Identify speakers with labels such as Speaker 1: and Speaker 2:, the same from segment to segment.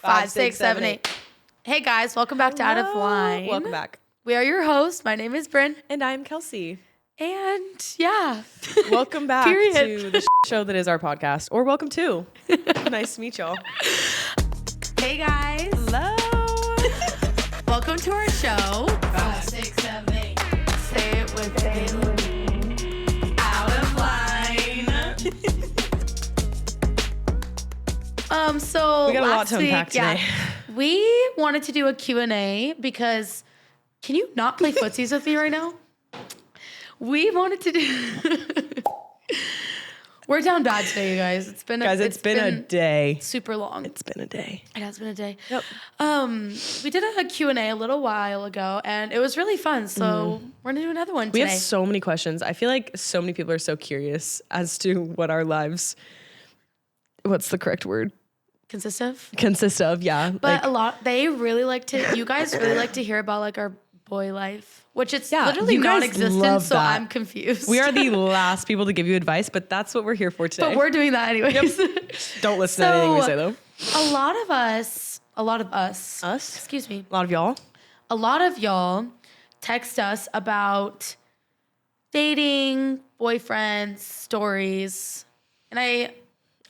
Speaker 1: 5, 6, 7, 8. Hey guys, welcome back to Out of Line.
Speaker 2: Welcome back.
Speaker 1: We are your hosts. My name is Brynn.
Speaker 2: And I'm Kelsey.
Speaker 1: And yeah.
Speaker 2: Welcome back
Speaker 1: Period.
Speaker 2: to the show that is our podcast. Or welcome to. Nice to meet y'all.
Speaker 1: Hey guys.
Speaker 2: Hello.
Speaker 1: Welcome to our show. 5, 6, 7, 8. Say it with me. Out of Line. So
Speaker 2: we got a lot
Speaker 1: last
Speaker 2: to
Speaker 1: week,
Speaker 2: unpack today.
Speaker 1: we wanted to do a Q&A because can you not play footsies with me right now? We wanted to do... We're down bad today, you guys. It's been
Speaker 2: a day.
Speaker 1: Super long.
Speaker 2: It's been a day.
Speaker 1: It has been a day.
Speaker 2: Yep.
Speaker 1: We did a Q&A a little while ago, and it was really fun. So we're going to do another one today.
Speaker 2: We have so many questions. I feel like so many people are so curious as to what our lives... What's the correct word?
Speaker 1: Consist of,
Speaker 2: yeah.
Speaker 1: But you guys really like to hear about like our boy life, which it's literally
Speaker 2: you guys
Speaker 1: non-existent,
Speaker 2: love
Speaker 1: so
Speaker 2: that.
Speaker 1: I'm confused.
Speaker 2: We are the last people to give you advice, but that's what we're here for today.
Speaker 1: But we're doing that anyways.
Speaker 2: Yep. Don't listen to anything we say though.
Speaker 1: A lot of us,
Speaker 2: Us?
Speaker 1: excuse me,
Speaker 2: A lot of
Speaker 1: y'all text us about dating, boyfriends, stories, and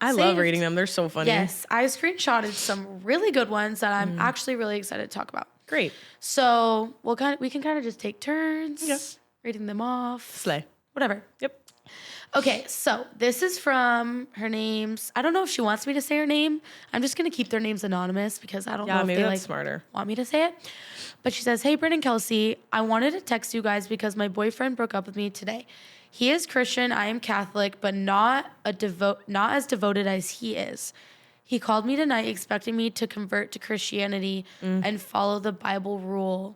Speaker 2: I love reading them. They're so funny.
Speaker 1: Yes, I screenshotted some really good ones that I'm actually really excited to talk about.
Speaker 2: Great.
Speaker 1: So we can kind of just take turns reading them off.
Speaker 2: Slay.
Speaker 1: Whatever.
Speaker 2: Yep.
Speaker 1: Okay, so this is from her name's. I don't know if she wants me to say her name. I'm just gonna keep their names anonymous because I don't know if
Speaker 2: maybe
Speaker 1: they
Speaker 2: that's smarter.
Speaker 1: want me to say it. But she says, "Hey, Brynn and Kelsey, I wanted to text you guys because my boyfriend broke up with me today. He is Christian, I am Catholic, but not as devoted as he is. He called me tonight expecting me to convert to Christianity and follow the Bible rule.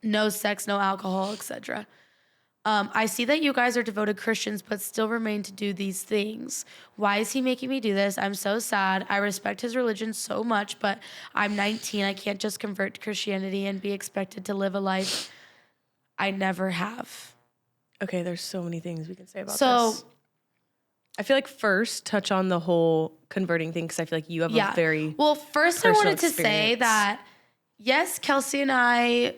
Speaker 1: No sex, no alcohol, etc. I see that you guys are devoted Christians, but still remain to do these things. Why is he making me do this? I'm so sad. I respect his religion so much, but I'm 19. I can't just convert to Christianity and be expected to live a life I never have."
Speaker 2: Okay, there's so many things we can say about this. I feel like first touch on the whole converting thing because I feel like you have a very
Speaker 1: first I wanted to say that yes, Kelsey and I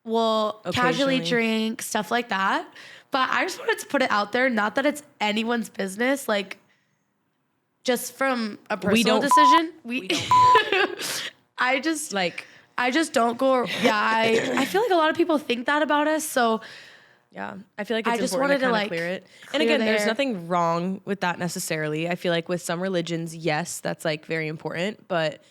Speaker 1: will casually drink, stuff like that. But I just wanted to put it out there, not that it's anyone's business, like just from a personal decision. We don't. I just don't go. Yeah, I feel like a lot of people think that about us. So
Speaker 2: yeah, I feel like it's important to kind of clear it. And again, there's nothing wrong with that necessarily. I feel like with some religions, yes, that's like very important, but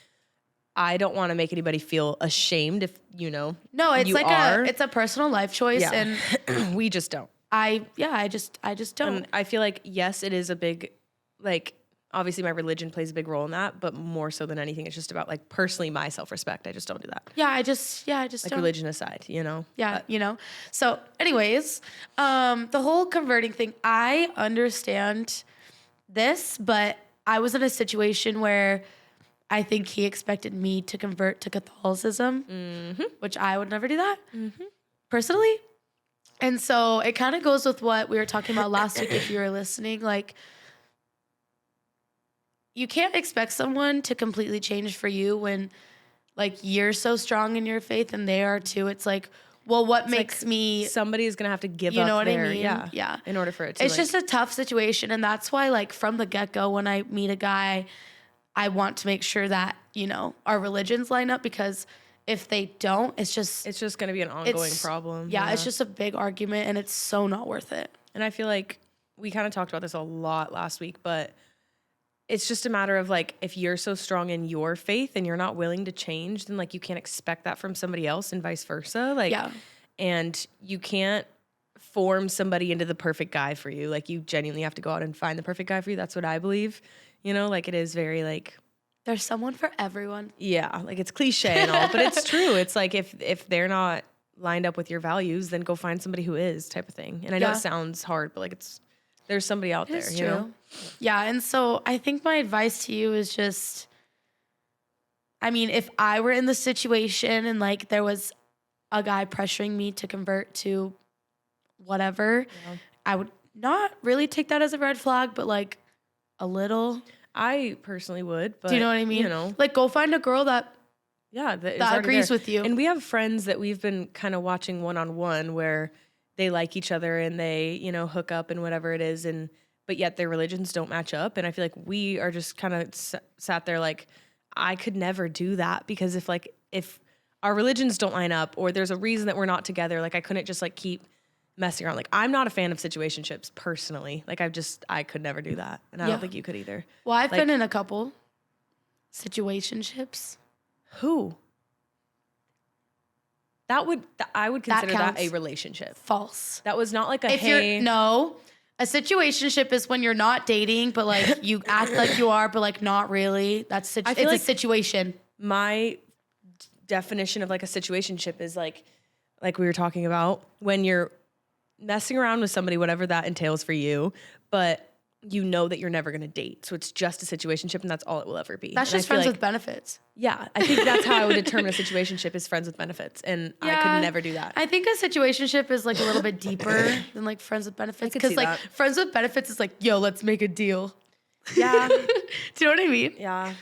Speaker 2: I don't want to make anybody feel ashamed if,
Speaker 1: No, it's it's a personal life choice and
Speaker 2: we just don't.
Speaker 1: I just don't.
Speaker 2: And I feel like, yes, it is a big, like, obviously my religion plays a big role in that, but more so than anything, it's just about like personally my self-respect. I just don't do that.
Speaker 1: I just like
Speaker 2: don't. Religion aside,
Speaker 1: Yeah, but. So anyways, the whole converting thing, I understand this, but I was in a situation where I think he expected me to convert to Catholicism, which I would never do that personally. And so it kind of goes with what we were talking about last week, if you were listening, like, you can't expect someone to completely change for you when, like, you're so strong in your faith and they are too. It's like, well, what makes me...
Speaker 2: Somebody is going to have to give up
Speaker 1: You know what
Speaker 2: their,
Speaker 1: I mean? Yeah.
Speaker 2: In order for it to,
Speaker 1: It's just a tough situation. And that's why, like, from the get-go, when I meet a guy, I want to make sure that, our religions line up, because if they don't, it's just
Speaker 2: going to be an ongoing problem.
Speaker 1: Yeah, it's just a big argument, and it's so not worth it.
Speaker 2: And I feel like we kind of talked about this a lot last week, but... It's just a matter of, like, if you're so strong in your faith and you're not willing to change, then, like, you can't expect that from somebody else and vice versa. Like, and you can't form somebody into the perfect guy for you. Like, you genuinely have to go out and find the perfect guy for you. That's what I believe. Like, it is very, like...
Speaker 1: There's someone for everyone.
Speaker 2: Yeah, like, it's cliche and all, but it's true. It's like, if they're not lined up with your values, then go find somebody who is, type of thing. And I know it sounds hard, but, like, there's somebody out there, you know?
Speaker 1: Yeah, and so I think my advice to you is just, I mean, if I were in the situation and, like, there was a guy pressuring me to convert to whatever, I would not really take that as a red flag, but, like, a little.
Speaker 2: I personally would, but
Speaker 1: Do you know what I mean?
Speaker 2: You know,
Speaker 1: Like, go find a girl that
Speaker 2: that
Speaker 1: agrees with you.
Speaker 2: And we have friends that we've been kind of watching one-on-one where they like each other and they, you know, hook up and whatever it is, and but yet their religions don't match up. And I feel like we are just kind of sat there like, I could never do that, because if our religions don't line up, or there's a reason that we're not together, like I couldn't just like keep messing around. Like, I'm not a fan of situationships personally. Like, I could never do that. And I don't think you could either.
Speaker 1: Well, I've
Speaker 2: like,
Speaker 1: been in a couple situationships.
Speaker 2: Who? I would consider that a relationship.
Speaker 1: False.
Speaker 2: That was not like a
Speaker 1: a situationship is when you're not dating, but like you act like you are, but like not really. It's like a situation.
Speaker 2: My definition of like a situationship is like we were talking about, when you're messing around with somebody, whatever that entails for you, but you know that you're never going to date. So it's just a situationship, and that's all it will ever be.
Speaker 1: That's just friends with benefits.
Speaker 2: Yeah. I think that's how I would determine a situationship, is friends with benefits. And I could never do that.
Speaker 1: I think a situationship is like a little bit deeper than like friends with benefits. Because like friends with benefits is like, yo, let's make a deal.
Speaker 2: Yeah.
Speaker 1: Do you know what I mean?
Speaker 2: Yeah.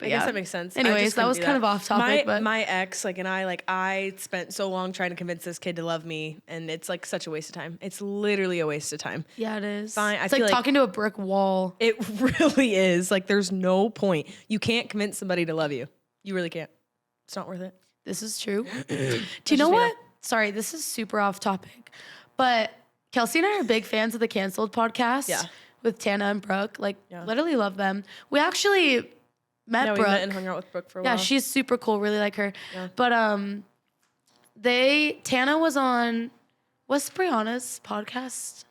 Speaker 2: I guess that makes sense.
Speaker 1: Anyways, that was kind of off topic. But
Speaker 2: my ex, like, and I spent so long trying to convince this kid to love me, and it's like such a waste of time. It's literally a waste of time.
Speaker 1: Yeah, it is.
Speaker 2: Fine.
Speaker 1: It's like talking to a brick wall.
Speaker 2: It really is. Like, there's no point. You can't convince somebody to love you. You really can't. It's not worth it.
Speaker 1: This is true. Do you know what? Sorry, this is super off topic, but Kelsey and I are big fans of the Canceled podcast.
Speaker 2: Yeah.
Speaker 1: With Tana and Brooke. Like, literally love them. We actually met Brooke.
Speaker 2: We met and hung out with Brooke for a while.
Speaker 1: Yeah, she's super cool. Really like her.
Speaker 2: Yeah.
Speaker 1: But Tana was on, what's Brianna's podcast?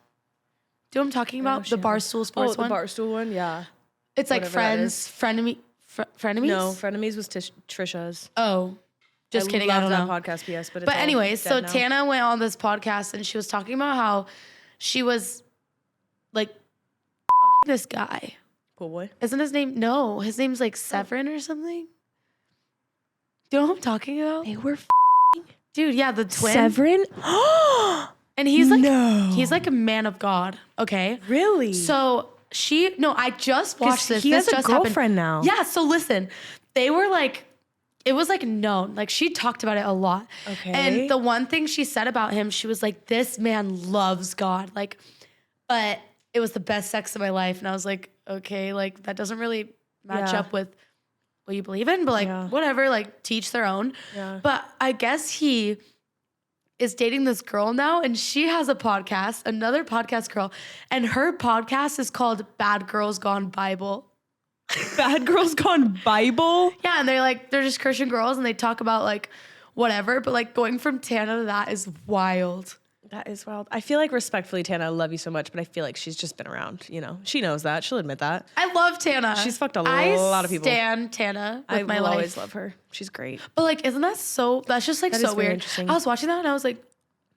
Speaker 1: Do you know what I'm talking about? The Barstool Sports one?
Speaker 2: The Barstool one, yeah.
Speaker 1: It's like Friends, Frenemies?
Speaker 2: No, Frenemies was Trisha's.
Speaker 1: Oh, just kidding. I don't know.
Speaker 2: that podcast, PS. But
Speaker 1: anyways, so now. Tana went on this podcast and she was talking about how she was like this guy.
Speaker 2: Pool boy?
Speaker 1: Isn't his name? No, his name's like Severin or something. Do you know what I'm talking about?
Speaker 2: They were
Speaker 1: dude, yeah, the twin.
Speaker 2: Severin?
Speaker 1: And he's like, he's like a man of God. Okay.
Speaker 2: Really?
Speaker 1: So I just watched this.
Speaker 2: He has
Speaker 1: a
Speaker 2: girlfriend now.
Speaker 1: Yeah. So listen, they were like, it was like known. Like she talked about it a lot.
Speaker 2: Okay.
Speaker 1: And the one thing she said about him, she was like, this man loves God. Like, but it was the best sex of my life. And I was like, okay, like that doesn't really match up with what you believe in, but like whatever, like teach their own. Yeah. But I guess he is dating this girl now, and she has a podcast, another podcast girl, and her podcast is called Bad Girls Gone Bible.
Speaker 2: Bad Girls Gone Bible?
Speaker 1: Yeah, and they're just Christian girls, and they talk about like whatever, but like going from Tana to that is wild.
Speaker 2: That is wild. I feel like, respectfully, Tana, I love you so much, but I feel like she's just been around, you know. She knows that. She'll admit that.
Speaker 1: I love Tana.
Speaker 2: She's fucked a lot of people.
Speaker 1: I stan Tana with my life.
Speaker 2: I always love her. She's great.
Speaker 1: But like, isn't that that's just like so weird.
Speaker 2: Interesting.
Speaker 1: I was watching that and I was like,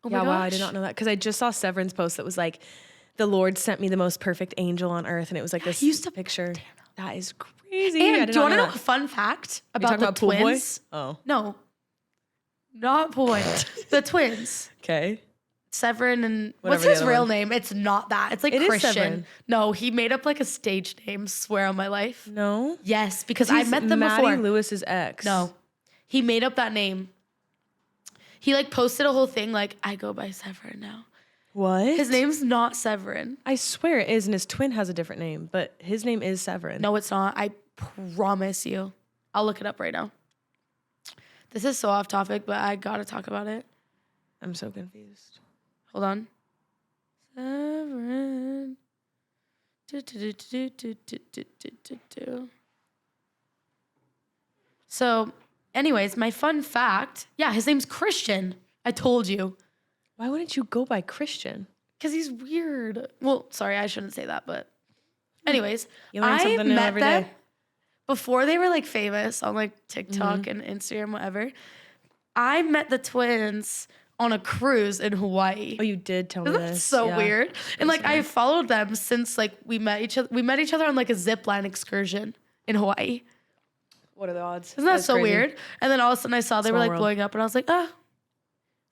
Speaker 1: oh my gosh.
Speaker 2: Wow, I did not know that. Because I just saw Severin's post that was like, the Lord sent me the most perfect angel on earth. And it was like this picture. That is crazy.
Speaker 1: And do you want to know a fun fact about the twins?
Speaker 2: Oh.
Speaker 1: No. Not Pool Boy. The twins.
Speaker 2: Okay.
Speaker 1: Severin and what's his real name? It's not that. It's like Christian. No, he made up like a stage name. Swear on my life.
Speaker 2: No.
Speaker 1: Yes, because I met them
Speaker 2: Maddie
Speaker 1: before.
Speaker 2: Lewis's ex.
Speaker 1: No, he made up that name. He like posted a whole thing like, I go by Severin now.
Speaker 2: What?
Speaker 1: His name's not Severin.
Speaker 2: I swear it is, and his twin has a different name, but his name is Severin.
Speaker 1: No, it's not. I promise you. I'll look it up right now. This is so off topic, but I gotta talk about it.
Speaker 2: I'm so confused.
Speaker 1: Hold on. Severin. So, anyways, my fun fact. Yeah, his name's Christian. I told you.
Speaker 2: Why wouldn't you go by Christian?
Speaker 1: Because he's weird. Well, sorry, I shouldn't say that, but anyways,
Speaker 2: you learn something new every day.
Speaker 1: Before they were like famous on like TikTok and Instagram, whatever. I met the twins on a cruise in Hawaii.
Speaker 2: Oh, you did tell me this.
Speaker 1: That's so weird. And like I followed them since like we met each other. We met each other on like a zip line excursion in Hawaii.
Speaker 2: What are the odds?
Speaker 1: Isn't that so weird? And then all of a sudden I saw they were like blowing up and I was like,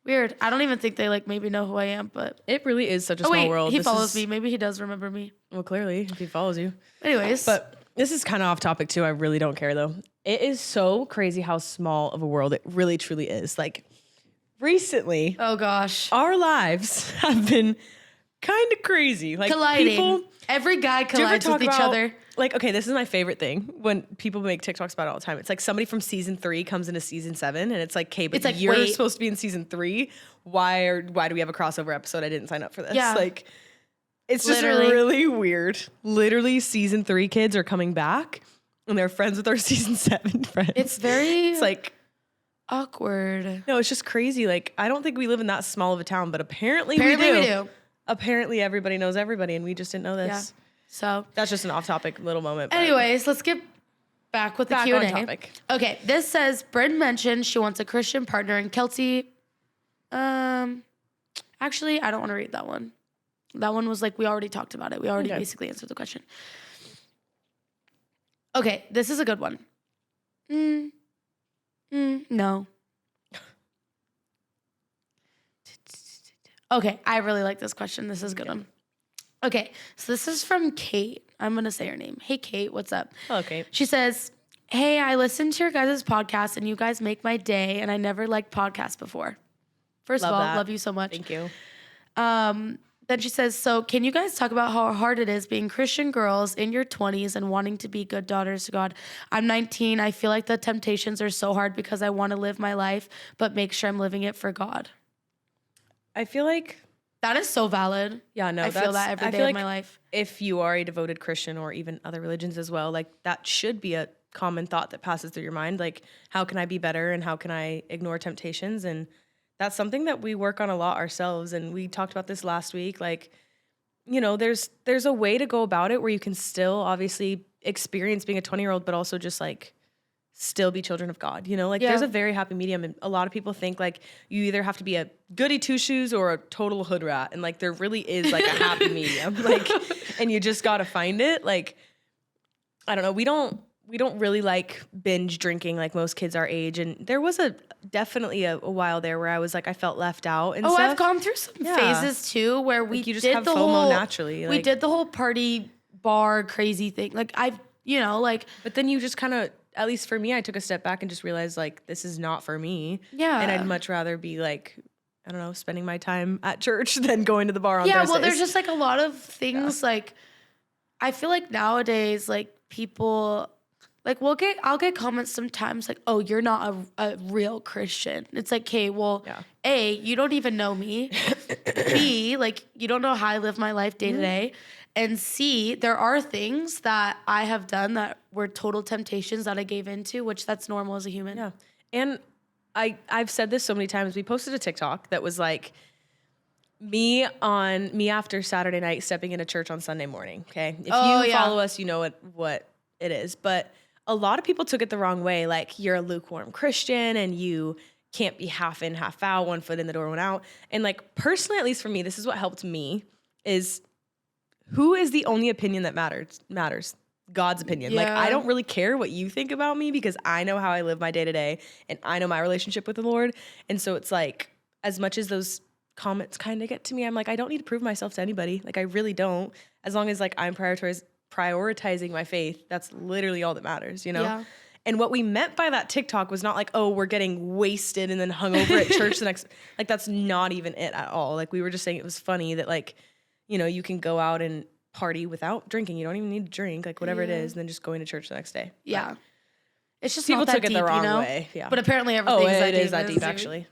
Speaker 1: weird. I don't even think they like maybe know who I am, but
Speaker 2: it really is such a small world.
Speaker 1: He follows me. Maybe he does remember me.
Speaker 2: Well, clearly, if he follows you.
Speaker 1: Anyways.
Speaker 2: But This is kind of off topic too. I really don't care though. It is so crazy how small of a world it really truly is. Like recently,
Speaker 1: Oh gosh.
Speaker 2: our lives have been kind of crazy. Like
Speaker 1: Colliding. Every guy
Speaker 2: do you ever
Speaker 1: collides
Speaker 2: talk
Speaker 1: with each
Speaker 2: about,
Speaker 1: other.
Speaker 2: like, okay, this is my favorite thing when people make TikToks about it all the time. It's like somebody from season 3 comes into season 7 and it's like, okay, but
Speaker 1: It's like,
Speaker 2: you're
Speaker 1: wait.
Speaker 2: supposed to be in season 3. Why do we have a crossover episode? I didn't sign up for this.
Speaker 1: Yeah.
Speaker 2: Like, it's just
Speaker 1: Literally.
Speaker 2: really weird. Literally, season 3 kids are coming back and they're friends with our season 7 friends.
Speaker 1: It's very
Speaker 2: It's like
Speaker 1: awkward.
Speaker 2: no, it's just crazy. Like, I don't think we live in that small of a town, but apparently
Speaker 1: We
Speaker 2: we do.
Speaker 1: do.
Speaker 2: Apparently everybody knows everybody and we just didn't know this.
Speaker 1: Yeah. So
Speaker 2: That's just an off-topic little moment. but
Speaker 1: anyways, let's get back with the
Speaker 2: back
Speaker 1: Q&A.
Speaker 2: on topic.
Speaker 1: Okay, this says Brynn mentioned she wants a Christian partner, and Kelsey, actually, I don't want to read that one. That one was like, we already talked about it. We already
Speaker 2: Okay.
Speaker 1: basically answered the question. Okay, this is a good one. No. Okay, I really like this question. This is a good one. Okay, so this is from Kate. I'm going to say her name. Hey, Kate, what's up?
Speaker 2: Hello, Kate.
Speaker 1: She says, hey, I listened to your guys' podcast and you guys make my day, and I never liked podcasts before. First
Speaker 2: Love
Speaker 1: of all,
Speaker 2: that.
Speaker 1: love you so much.
Speaker 2: Thank you.
Speaker 1: Then she says, so can you guys talk about how hard it is being Christian girls in your 20s and wanting to be good daughters to God? I'm 19. I feel like the temptations are so hard because I want to live my life, but make sure I'm living it for God.
Speaker 2: I feel like,
Speaker 1: That is so valid.
Speaker 2: yeah, no,
Speaker 1: I feel that every day of my life.
Speaker 2: If you are a devoted Christian or even other religions as well, like that should be a common thought that passes through your mind. Like, how can I be better and how can I ignore temptations? And that's something that we work on a lot ourselves. And we talked about this last week. Like, you know, there's a way to go about it where you can still obviously experience being a 20-year-old, but also just like still be children of God, you know, like there's a very happy medium. And a lot of people think like you either have to be a goody two shoes or a total hood rat. And like, there really is like a happy medium, like, and you just got to find it. Like, I don't know. We don't really like binge drinking like most kids our age. And there was definitely a while there where I was like, I felt left out and stuff.
Speaker 1: I've gone through some phases too where we
Speaker 2: Like, you just
Speaker 1: did
Speaker 2: have
Speaker 1: the
Speaker 2: FOMO
Speaker 1: whole
Speaker 2: naturally.
Speaker 1: we
Speaker 2: Like,
Speaker 1: did the whole party bar crazy thing. Like
Speaker 2: but then you just kind of, at least for me, I took a step back and just realized like, this is not for me.
Speaker 1: Yeah.
Speaker 2: And I'd much rather be like, I don't know, spending my time at church than going to the bar on Thursdays.
Speaker 1: well, there's just like a lot of things like I feel like nowadays like people like I'll get comments sometimes like, oh, you're not a real Christian. It's like, okay, well, A, you don't even know me. B, like you don't know how I live my life day to day. And C, there are things that I have done that were total temptations that I gave into, which that's normal as a human.
Speaker 2: Yeah. And I've said this so many times. We posted a TikTok that was like me after Saturday night stepping into church on Sunday morning. Okay. If you follow us, you know what it is. But a lot of people took it the wrong way. Like, you're a lukewarm Christian and you can't be half in, half out, one foot in the door, one out. And like, personally, at least for me, this is what helped me is who is the only opinion that matters? God's opinion.
Speaker 1: Yeah.
Speaker 2: Like, I don't really care what you think about me because I know how I live my day to day and I know my relationship with the Lord. And so it's like, as much as those comments kind of get to me, I'm like, I don't need to prove myself to anybody. Like, I really don't. As long as like I'm prioritizing my faith, that's literally all that matters, you know?
Speaker 1: Yeah.
Speaker 2: And what we meant by that TikTok was not like, oh, we're getting wasted and then hung over at church the next, like, that's not even it at all. Like, we were just saying it was funny that like, you know, you can go out and party without drinking. You don't even need to drink, like whatever it is, and then just going to church the next day.
Speaker 1: Yeah.
Speaker 2: But
Speaker 1: it's just
Speaker 2: people
Speaker 1: not that
Speaker 2: took it
Speaker 1: deep,
Speaker 2: the wrong
Speaker 1: you know?
Speaker 2: way. Yeah.
Speaker 1: But apparently everything
Speaker 2: is that deep actually.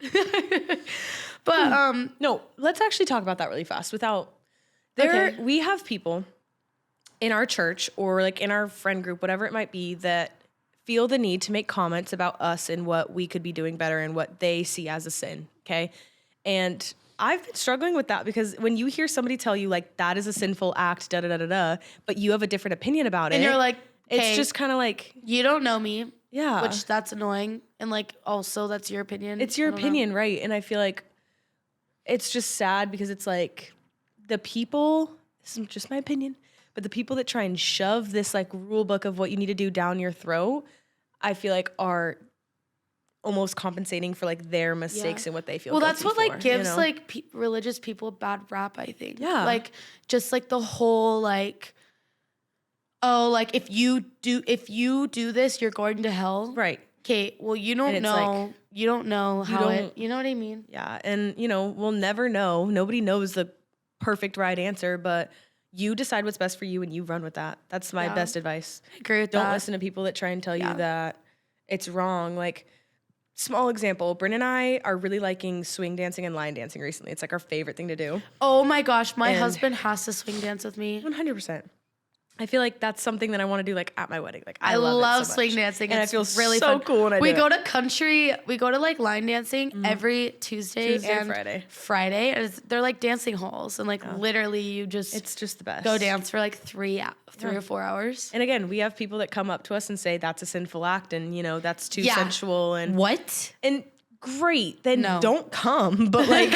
Speaker 1: But
Speaker 2: No, let's actually talk about that really fast.
Speaker 1: Okay.
Speaker 2: We have people in our church or like in our friend group, whatever it might be, that feel the need to make comments about us and what we could be doing better and what they see as a sin. Okay. And I've been struggling with that because when you hear somebody tell you like that is a sinful act, but you have a different opinion about it.
Speaker 1: and you're like,
Speaker 2: it's just kind of like,
Speaker 1: you don't know me.
Speaker 2: yeah,
Speaker 1: Which that's annoying. And like, also that's your opinion.
Speaker 2: it's your
Speaker 1: I don't know.
Speaker 2: opinion. Right. And I feel like it's just sad because it's like the people, this is just my opinion, but the people that try and shove this like rule book of what you need to do down your throat, I feel like are almost compensating for like their mistakes and what they feel.
Speaker 1: Well, that's what like
Speaker 2: for,
Speaker 1: gives
Speaker 2: you know?
Speaker 1: like religious people a bad rap, I think.
Speaker 2: Yeah.
Speaker 1: Like just like the whole like Oh, like if you do this, you're going to hell.
Speaker 2: Right.
Speaker 1: Okay, well, you don't know. You don't know how it. You know what I mean?
Speaker 2: Yeah, and we'll never know. Nobody knows the perfect right answer, but you decide what's best for you and you run with that. That's my best advice.
Speaker 1: I agree with that.
Speaker 2: Don't listen to people that try and tell you that it's wrong. Like, small example, Brynn and I are really liking swing dancing and line dancing recently. It's like our favorite thing to do.
Speaker 1: Oh my gosh, my husband has to swing dance with me.
Speaker 2: 100%. I feel like that's something that I want to do like at my wedding. Like
Speaker 1: I love swing dancing.
Speaker 2: And
Speaker 1: it's
Speaker 2: I feel
Speaker 1: really
Speaker 2: so
Speaker 1: fun.
Speaker 2: cool when I
Speaker 1: we
Speaker 2: do
Speaker 1: go
Speaker 2: it.
Speaker 1: we go to like line dancing every Tuesday and Friday. They're like dancing halls, and like literally you just
Speaker 2: it's just the best.
Speaker 1: Go dance for like 3 or 4 hours.
Speaker 2: And again, we have people that come up to us and say that's a sinful act, and that's too sensual and
Speaker 1: what?
Speaker 2: And great, then don't come. But like,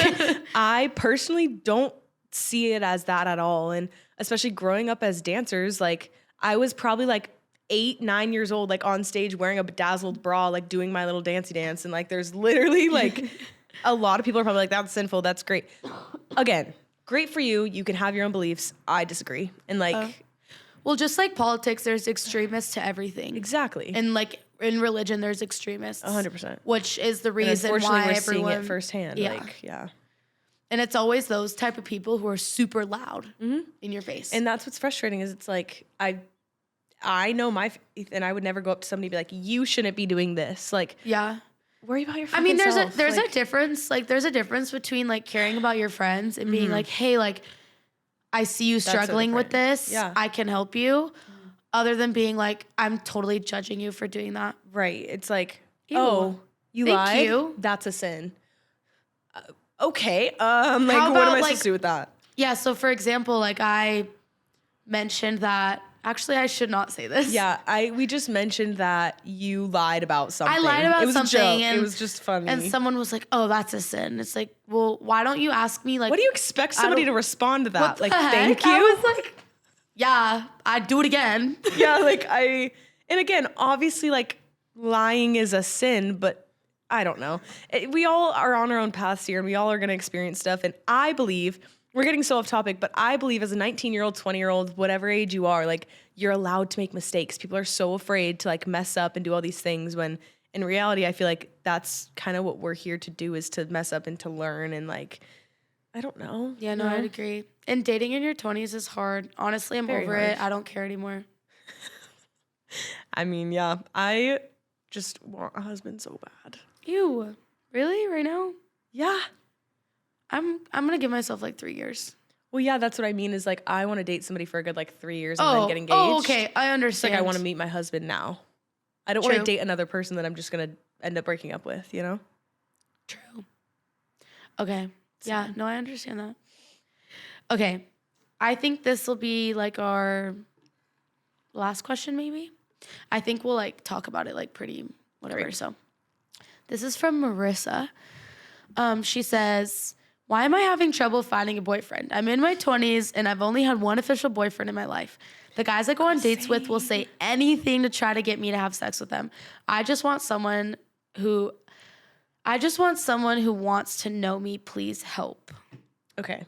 Speaker 2: I personally don't see it as that at all. And especially growing up as dancers, like I was probably like 8, 9 years old, like on stage wearing a bedazzled bra, like doing my little dancey dance. And like, there's literally like a lot of people are probably like, that's sinful. That's great. Again, great for you. You can have your own beliefs. I disagree. And like,
Speaker 1: well, just like politics, there's extremists to everything.
Speaker 2: Exactly.
Speaker 1: And like in religion, there's extremists.
Speaker 2: 100%.
Speaker 1: Which is the reason why
Speaker 2: we're
Speaker 1: everyone
Speaker 2: seeing it firsthand.
Speaker 1: Yeah.
Speaker 2: Like, yeah.
Speaker 1: And it's always those type of people who are super loud in your face.
Speaker 2: And that's what's frustrating is it's like, I know my faith and I would never go up to somebody and be like, you shouldn't be doing this. Like, worry about your fucking self.
Speaker 1: There's a difference. Like, there's a difference between like caring about your friends and being like, hey, like, I see you struggling with this. Yeah. I can help you. Other than being like, I'm totally judging you for doing that.
Speaker 2: Right. It's like,
Speaker 1: Ew.
Speaker 2: oh, you
Speaker 1: Thank
Speaker 2: lied?
Speaker 1: you.
Speaker 2: That's a sin. Okay. Like, what am I supposed to do with that?
Speaker 1: Yeah. So for example, like I mentioned that, actually I should not say this.
Speaker 2: Yeah. We just mentioned that you lied about something.
Speaker 1: I lied about something.
Speaker 2: And it was just funny.
Speaker 1: And someone was like, oh, that's a sin. It's like, well, why don't you ask me like.
Speaker 2: What do you expect somebody to respond to that? Like, thank you?
Speaker 1: I was like, yeah, I'd do it again.
Speaker 2: Yeah. Like and again, obviously like lying is a sin, but I don't know. We all are on our own paths here and we all are going to experience stuff. And I believe, we're getting so off topic, but I believe as a 19-year-old, 20-year-old, whatever age you are, like you're allowed to make mistakes. People are so afraid to like mess up and do all these things when in reality, I feel like that's kind of what we're here to do is to mess up and to learn and like, I don't know.
Speaker 1: Yeah, no, I'd agree. And dating in your 20s is hard. Honestly, I'm over it. I don't care anymore.
Speaker 2: I mean, yeah, I just want a husband so bad.
Speaker 1: Ew. Really? Right now?
Speaker 2: Yeah.
Speaker 1: I'm gonna give myself like 3 years.
Speaker 2: Well, yeah, that's what I mean is like I want to date somebody for a good like 3 years and then get engaged.
Speaker 1: Oh, okay. I understand.
Speaker 2: It's like I want to meet my husband now. I don't want to date another person that I'm just gonna end up breaking up with,
Speaker 1: True. Okay. Yeah, no, I understand that. Okay. I think this will be like our last question, maybe. I think we'll like talk about it like pretty whatever. Great. So this is from Marissa. She says, why am I having trouble finding a boyfriend? I'm in my 20s and I've only had one official boyfriend in my life. The guys I go on dates with will say anything to try to get me to have sex with them. I just want someone who wants to know me. Please help.
Speaker 2: Okay.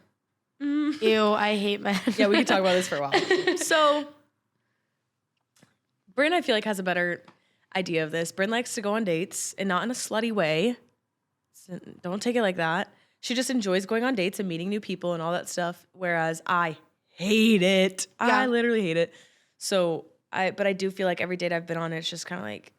Speaker 1: Ew, I hate men.
Speaker 2: Yeah, we could talk about this for a while. So, Brynn, I feel like, has a better idea of this. Brynn likes to go on dates and not in a slutty way. So don't take it like that. She just enjoys going on dates and meeting new people and all that stuff, whereas I hate it. Yeah. I literally hate it. So, but I do feel like every date I've been on, it's just kind of like,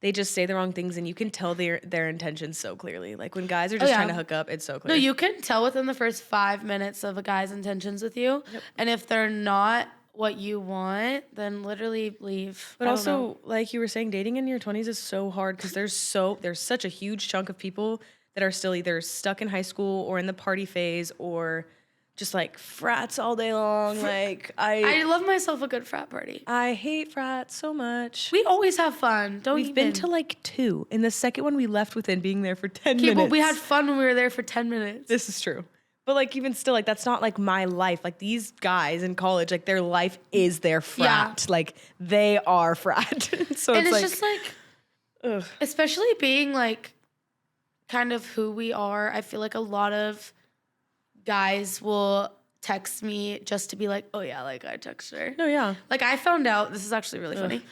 Speaker 2: they just say the wrong things and you can tell their intentions so clearly. Like when guys are just trying to hook up, it's so clear.
Speaker 1: No, you can tell within the first 5 minutes of a guy's intentions with you. Yep. And if they're not what you want, then literally leave.
Speaker 2: But also, like you were saying, dating in your 20s is so hard because there's such a huge chunk of people that are still either stuck in high school or in the party phase or just like frats all day long. Like
Speaker 1: I love myself a good frat party.
Speaker 2: I hate frats so much.
Speaker 1: We always have fun.
Speaker 2: We've been to like 2. And the second one we left within being there for 10 minutes.
Speaker 1: But we had fun when we were there for 10 minutes.
Speaker 2: This is true. But like even still, like that's not like my life. Like these guys in college, like their life is their frat. Yeah. Like they are frat. So
Speaker 1: and it's just like, ugh. Especially being like kind of who we are. I feel like a lot of guys will text me just to be like, oh yeah, like I text her.
Speaker 2: No, yeah.
Speaker 1: Like I found out, this is actually really funny.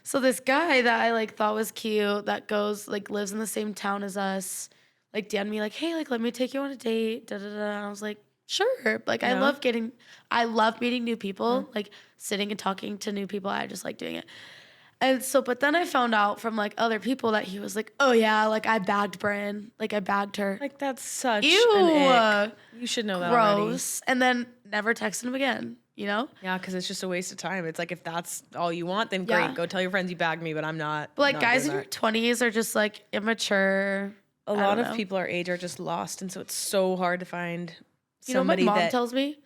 Speaker 1: So this guy that I like thought was cute, that goes like lives in the same town as us, like DM'd me like, hey, like let me take you on a date. Da da da. And I was like, sure. Like I love meeting new people, like sitting and talking to new people. I just like doing it. And so, but then I found out from like other people that he was like, oh yeah, like I bagged Brynn, like I bagged her.
Speaker 2: Like that's such
Speaker 1: Ew,
Speaker 2: an ick. You should know that already.
Speaker 1: Gross. And then never texted him again, you know?
Speaker 2: Yeah, because it's just a waste of time. It's like if that's all you want, then great. Go tell your friends you bagged me, but I'm not.
Speaker 1: But like
Speaker 2: not
Speaker 1: guys in
Speaker 2: doing
Speaker 1: your 20s are just like immature.
Speaker 2: A lot of people our age are just lost, and so it's so hard to find somebody
Speaker 1: you know what my mom tells me?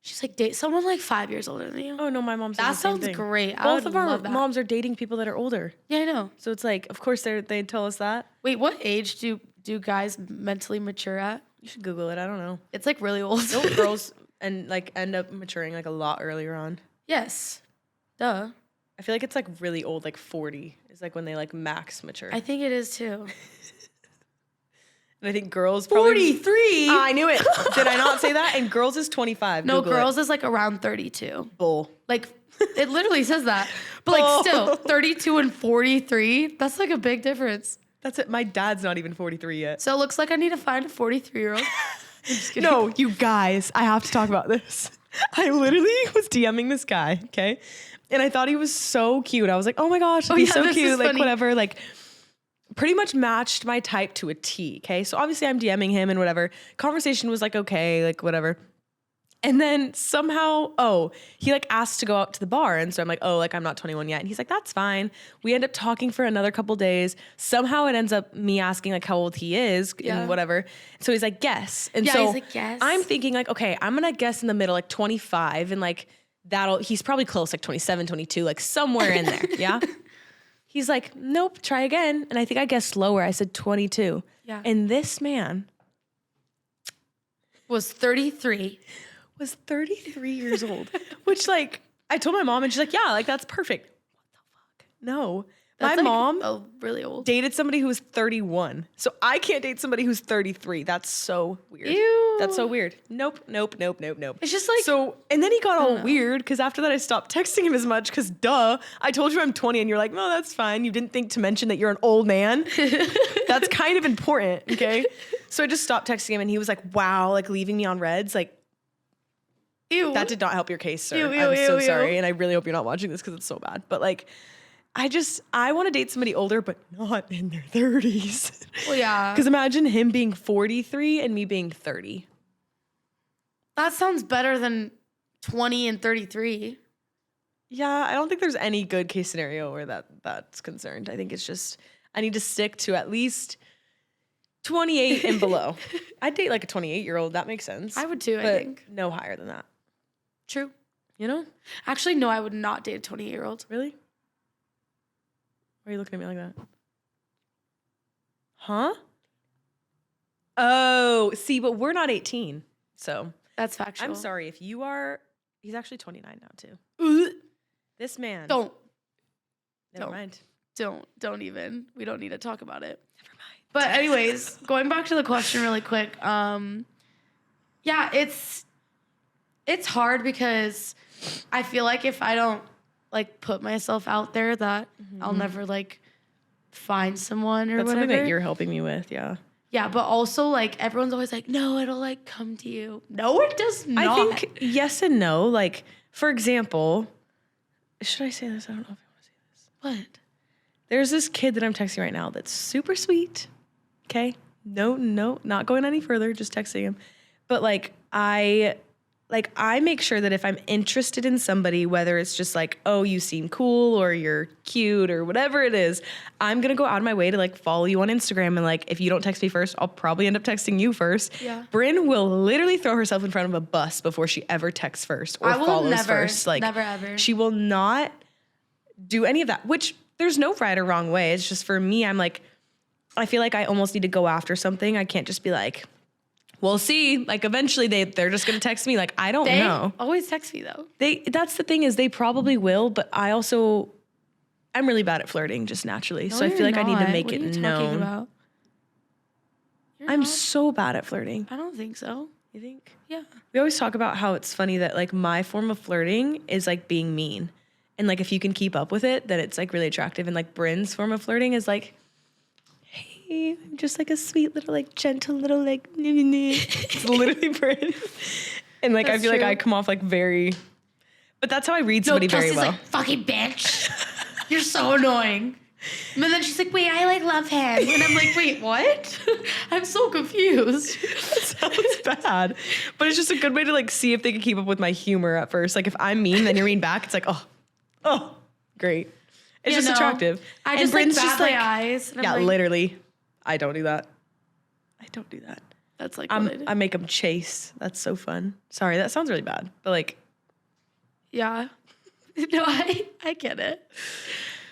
Speaker 1: She's like, date someone like 5 years older than you.
Speaker 2: Oh no, my mom says
Speaker 1: that
Speaker 2: the same
Speaker 1: sounds
Speaker 2: thing.
Speaker 1: great.
Speaker 2: Both of our moms are dating people that are older.
Speaker 1: Yeah, I know.
Speaker 2: So it's like, of course they tell us that.
Speaker 1: Wait, what age do guys mentally mature at?
Speaker 2: You should Google it. I don't know.
Speaker 1: It's like really old.
Speaker 2: Don't girls and like end up maturing like a lot earlier on?
Speaker 1: Yes. Duh.
Speaker 2: I feel like it's like really old, like 40 is like when they like max mature.
Speaker 1: I think it is too.
Speaker 2: And I think girls probably
Speaker 1: 43.
Speaker 2: I knew it. Did I not say that? And girls is 25.
Speaker 1: No,
Speaker 2: Google
Speaker 1: girls
Speaker 2: it.
Speaker 1: is like around 32.
Speaker 2: Bull.
Speaker 1: Like it literally says that. But like still, 32 and 43, that's like a big difference.
Speaker 2: That's it. My dad's not even 43 yet.
Speaker 1: So it looks like I need to find a 43-year-old.
Speaker 2: No, you guys, I have to talk about this. I literally was DMing this guy, okay? And I thought he was so cute. I was like, oh my gosh, he's so cute. Like, funny. Whatever. Like, pretty much matched my type to a T, okay? So obviously I'm DMing him and whatever. Conversation was like, okay, like whatever. And then somehow, he like asked to go out to the bar. And so I'm like, like I'm not 21 yet. And he's like, that's fine. We end up talking for another couple days. Somehow it ends up me asking like how old he is and whatever. So he's like, guess. And so
Speaker 1: he's like, guess.
Speaker 2: I'm thinking like, okay, I'm going to guess in the middle, like 25 and like he's probably close, like 27, 22, like somewhere in there. Yeah. He's like, nope, try again. And I think I guessed lower. I said 22.
Speaker 1: Yeah.
Speaker 2: And this man
Speaker 1: was 33.
Speaker 2: Was 33 years old, which like I told my mom and she's like, yeah, like that's perfect. What the fuck? No.
Speaker 1: That's
Speaker 2: my mom
Speaker 1: really old.
Speaker 2: dated somebody who was 31. So I can't date somebody who's 33. That's so weird.
Speaker 1: Ew.
Speaker 2: That's so weird. Nope.
Speaker 1: It's just like,
Speaker 2: so, and then he got all weird because after that I stopped texting him as much because duh, I told you I'm 20 and you're like, no, that's fine. You didn't think to mention that you're an old man. That's kind of important. Okay. So I just stopped texting him and he was like, wow, like leaving me on reds. Like,
Speaker 1: ew.
Speaker 2: That did not help your case, sir. I'm so sorry. And I really hope you're not watching this because it's so bad. But like, I want to date somebody older, but not in their 30s.
Speaker 1: Well, yeah.
Speaker 2: Because imagine him being 43 and me being 30.
Speaker 1: That sounds better than 20 and 33.
Speaker 2: Yeah, I don't think there's any good case scenario where that's concerned. I think it's just, I need to stick to at least 28 and below. I'd date like a 28-year-old. That makes sense.
Speaker 1: I would too, I
Speaker 2: but
Speaker 1: think.
Speaker 2: no higher than that.
Speaker 1: True.
Speaker 2: You know?
Speaker 1: Actually, no, I would not date a 28-year-old.
Speaker 2: Really? Why are you looking at me like that? Huh? Oh, see, but we're not 18. So
Speaker 1: that's factual.
Speaker 2: I'm sorry if you are. He's actually 29 now too. This man. Never mind.
Speaker 1: Don't even. We don't need to talk about it.
Speaker 2: Never mind.
Speaker 1: But anyways, going back to the question really quick. Yeah, it's hard because I feel like if I don't like put myself out there that I'll never like find someone or
Speaker 2: That's
Speaker 1: whatever.
Speaker 2: something that you're helping me with, yeah.
Speaker 1: Yeah, but also like everyone's always like, no, it'll like come to you. No, it does not.
Speaker 2: I think yes and no. Like, for example, should I say this? I don't know if I want to say this.
Speaker 1: What?
Speaker 2: There's this kid that I'm texting right now that's super sweet. Okay? No, not going any further, just texting him. But I make sure that if I'm interested in somebody, whether it's just like, oh, you seem cool or you're cute or whatever it is, I'm going to go out of my way to like follow you on Instagram. And like, if you don't text me first, I'll probably end up texting you first.
Speaker 1: Yeah.
Speaker 2: Brynn will literally throw herself in front of a bus before she ever texts first or follows first. Like,
Speaker 1: never ever.
Speaker 2: She will not do any of that, which there's no right or wrong way. It's just for me, I'm like, I feel like I almost need to go after something. I can't just be like, we'll see. Like eventually they're just gonna text me. Like I don't know.
Speaker 1: Always text me though.
Speaker 2: That's the thing is they probably will, but I'm really bad at flirting just naturally.
Speaker 1: No,
Speaker 2: so I feel like
Speaker 1: not.
Speaker 2: I need to make
Speaker 1: what
Speaker 2: it
Speaker 1: are you
Speaker 2: known.
Speaker 1: Talking about?
Speaker 2: I'm so bad at flirting.
Speaker 1: I don't think so.
Speaker 2: You think?
Speaker 1: Yeah.
Speaker 2: We always talk about how it's funny that like my form of flirting is like being mean. And like if you can keep up with it, then it's like really attractive. And like Brynn's form of flirting is like, hey, I'm just like a sweet little like gentle little like it's literally Brynn. And like
Speaker 1: That's
Speaker 2: I feel like
Speaker 1: true.
Speaker 2: I come off like very, but that's how I read somebody very
Speaker 1: Kelsey's
Speaker 2: well.
Speaker 1: like, fucking bitch. You're so annoying. And then she's like, wait, I like love him. And I'm like, wait, what? I'm so confused.
Speaker 2: That sounds bad. But it's just a good way to like see if they can keep up with my humor at first. Like if I'm mean, then you're mean back. It's like, oh, great. It's just attractive.
Speaker 1: I
Speaker 2: And
Speaker 1: just like
Speaker 2: Brynn's
Speaker 1: bat my eyes. And I'm
Speaker 2: yeah,
Speaker 1: like,
Speaker 2: literally. I don't do that.
Speaker 1: That's like what I do.
Speaker 2: I make them chase. That's so fun. Sorry, that sounds really bad. But like,
Speaker 1: Yeah. No, I get it.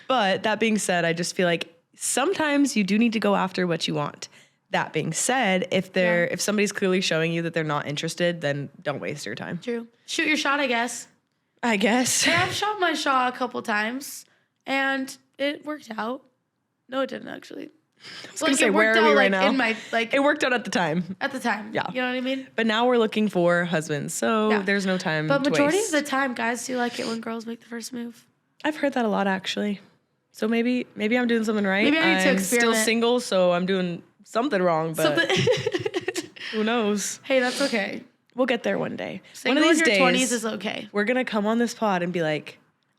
Speaker 2: but that being said, I just feel like sometimes you do need to go after what you want. That being said, if somebody's clearly showing you that they're not interested, then don't waste your time.
Speaker 1: True. Shoot your shot, I guess.
Speaker 2: I guess.
Speaker 1: And I've shot my shot a couple times, and it worked out. No, it didn't actually.
Speaker 2: I was gonna say, where are we right now?
Speaker 1: In my, like,
Speaker 2: It worked out at the time.
Speaker 1: at the time.
Speaker 2: Yeah.
Speaker 1: You know what I mean?
Speaker 2: But now we're looking for husbands, so
Speaker 1: Yeah.
Speaker 2: there's no time
Speaker 1: But
Speaker 2: to
Speaker 1: majority
Speaker 2: waste.
Speaker 1: of the time, guys do like it when girls make the first move.
Speaker 2: I've heard that a lot, actually. So maybe I'm doing something right.
Speaker 1: Maybe I need to
Speaker 2: I'm still
Speaker 1: experiment.
Speaker 2: single, so I'm doing something wrong, but who knows?
Speaker 1: Hey, that's okay.
Speaker 2: We'll get there one day.
Speaker 1: Single
Speaker 2: one of these
Speaker 1: in your
Speaker 2: days,
Speaker 1: 20s is okay.
Speaker 2: we're going to come on this pod and be like,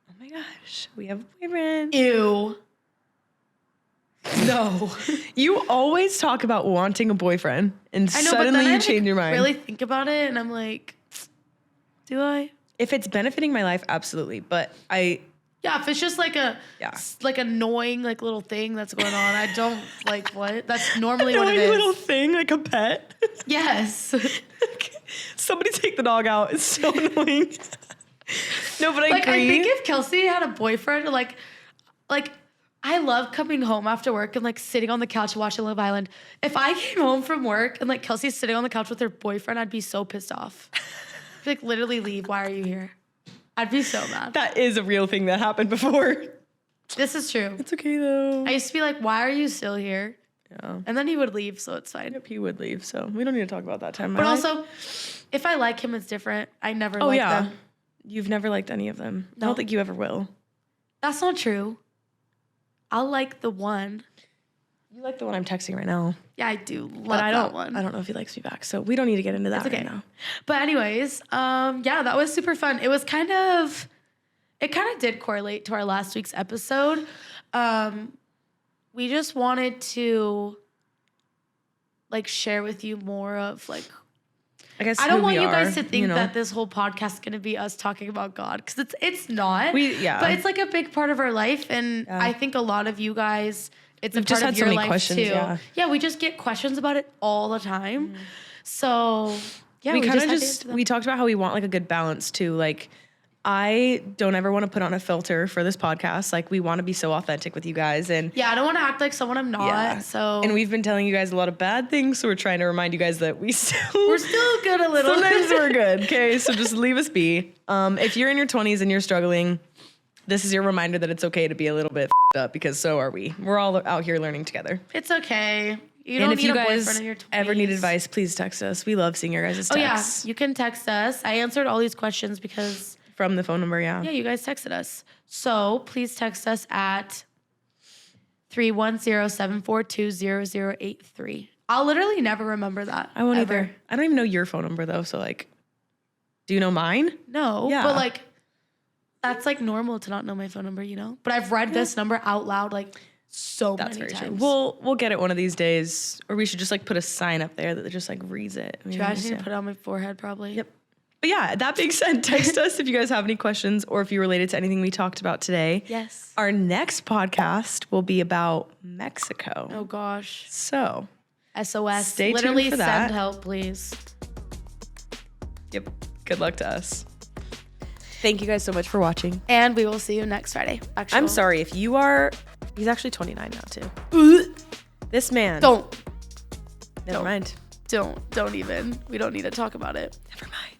Speaker 2: oh my gosh, we have a boyfriend.
Speaker 1: Ew. No.
Speaker 2: You always talk about wanting a boyfriend, and
Speaker 1: I know,
Speaker 2: suddenly
Speaker 1: but then
Speaker 2: you
Speaker 1: I
Speaker 2: change your mind.
Speaker 1: really think about it, and I'm like, do I?
Speaker 2: If it's benefiting my life, absolutely. But
Speaker 1: Yeah, if it's just like a
Speaker 2: Yeah.
Speaker 1: like annoying like little thing that's going on, I don't like what. That's normally what it
Speaker 2: annoying
Speaker 1: is.
Speaker 2: little thing, like a pet.
Speaker 1: Yes.
Speaker 2: Somebody take the dog out. It's so annoying. No, but I
Speaker 1: Like
Speaker 2: agree.
Speaker 1: I think if Kelsey had a boyfriend, like I love coming home after work and like sitting on the couch watching Love Island. If I came home from work and like Kelsey's sitting on the couch with her boyfriend, I'd be so pissed off. I'd be like, literally leave. Why are you here? I'd be so mad.
Speaker 2: That is a real thing that happened before.
Speaker 1: This is true.
Speaker 2: It's okay though.
Speaker 1: I used to be like, why are you still here?
Speaker 2: Yeah.
Speaker 1: And then he would leave, so it's fine.
Speaker 2: Yep, he would leave, so we don't need to talk about that time. in my
Speaker 1: But
Speaker 2: life.
Speaker 1: also, if I like him, it's different. I never
Speaker 2: oh
Speaker 1: like
Speaker 2: yeah,
Speaker 1: them.
Speaker 2: you've never liked any of them. I
Speaker 1: No.
Speaker 2: don't think you ever will.
Speaker 1: That's not true. I'll like the one.
Speaker 2: You like the one I'm texting right now,
Speaker 1: Yeah, I do love
Speaker 2: but I
Speaker 1: that
Speaker 2: don't.
Speaker 1: one.
Speaker 2: I don't know if he likes me back, so we don't need to get into that
Speaker 1: It's okay.
Speaker 2: right now.
Speaker 1: But anyways, yeah, that was super fun. It was kind of did correlate to our last week's episode. We just wanted to like share with you more of like,
Speaker 2: I guess
Speaker 1: I don't
Speaker 2: who
Speaker 1: want
Speaker 2: we
Speaker 1: you
Speaker 2: are,
Speaker 1: guys to think
Speaker 2: know?
Speaker 1: that this whole podcast is going to be us talking about God, because it's not.
Speaker 2: Yeah.
Speaker 1: But it's like a big part of our life, and
Speaker 2: Yeah.
Speaker 1: I think a lot of you guys, it's
Speaker 2: We've
Speaker 1: a
Speaker 2: just
Speaker 1: part
Speaker 2: had
Speaker 1: of
Speaker 2: so
Speaker 1: your
Speaker 2: many
Speaker 1: life
Speaker 2: questions,
Speaker 1: too.
Speaker 2: yeah.
Speaker 1: We just get questions about it all the time. So yeah,
Speaker 2: we kind of
Speaker 1: had to
Speaker 2: just
Speaker 1: answer them.
Speaker 2: we talked about how we want like a good balance too. Like I don't ever want to put on a filter for this podcast. Like we want to be so authentic with you guys, and
Speaker 1: Yeah, I don't want to act like someone I'm not.
Speaker 2: Yeah.
Speaker 1: So
Speaker 2: and we've been telling you guys a lot of bad things, so we're trying to remind you guys that we're
Speaker 1: still good a little.
Speaker 2: sometimes we're good. Okay, so just leave us be. If you're in your 20s and you're struggling, this is your reminder that it's okay to be a little bit up, because so are we. We're all out here learning together.
Speaker 1: It's okay. You
Speaker 2: And
Speaker 1: don't
Speaker 2: if
Speaker 1: need
Speaker 2: you
Speaker 1: a
Speaker 2: guys
Speaker 1: boyfriend in your 20s.
Speaker 2: ever need advice, please text us. We love seeing your guys'
Speaker 1: Oh yeah,
Speaker 2: texts
Speaker 1: you can text us. I answered all these questions because
Speaker 2: from the phone number. Yeah.
Speaker 1: you guys texted us. So please text us at 310-742-0083. I'll literally never remember that.
Speaker 2: I won't
Speaker 1: ever.
Speaker 2: either. I don't even know your phone number though. So like, do you know mine?
Speaker 1: No,
Speaker 2: Yeah.
Speaker 1: but like that's like normal to not know my phone number, you know? But I've read this number out loud like so
Speaker 2: That's
Speaker 1: many
Speaker 2: very
Speaker 1: times.
Speaker 2: true. We'll get it one of these days, or we should just like put a sign up there that just like reads it. I mean,
Speaker 1: I just need
Speaker 2: yeah.
Speaker 1: to put it on my forehead probably.
Speaker 2: Yep. But yeah, that being said, text us if you guys have any questions or if you related to anything we talked about today.
Speaker 1: Yes.
Speaker 2: Our next podcast will be about Mexico.
Speaker 1: Oh gosh.
Speaker 2: So,
Speaker 1: SOS.
Speaker 2: Stay tuned
Speaker 1: Literally
Speaker 2: for that.
Speaker 1: send help, please.
Speaker 2: yep. Good luck to us. Thank you guys so much for watching.
Speaker 1: And we will see you next Friday. Actually,
Speaker 2: I'm sorry if you are. He's actually 29 now too. This man.
Speaker 1: Don't
Speaker 2: Never mind.
Speaker 1: even. We don't need to talk about it.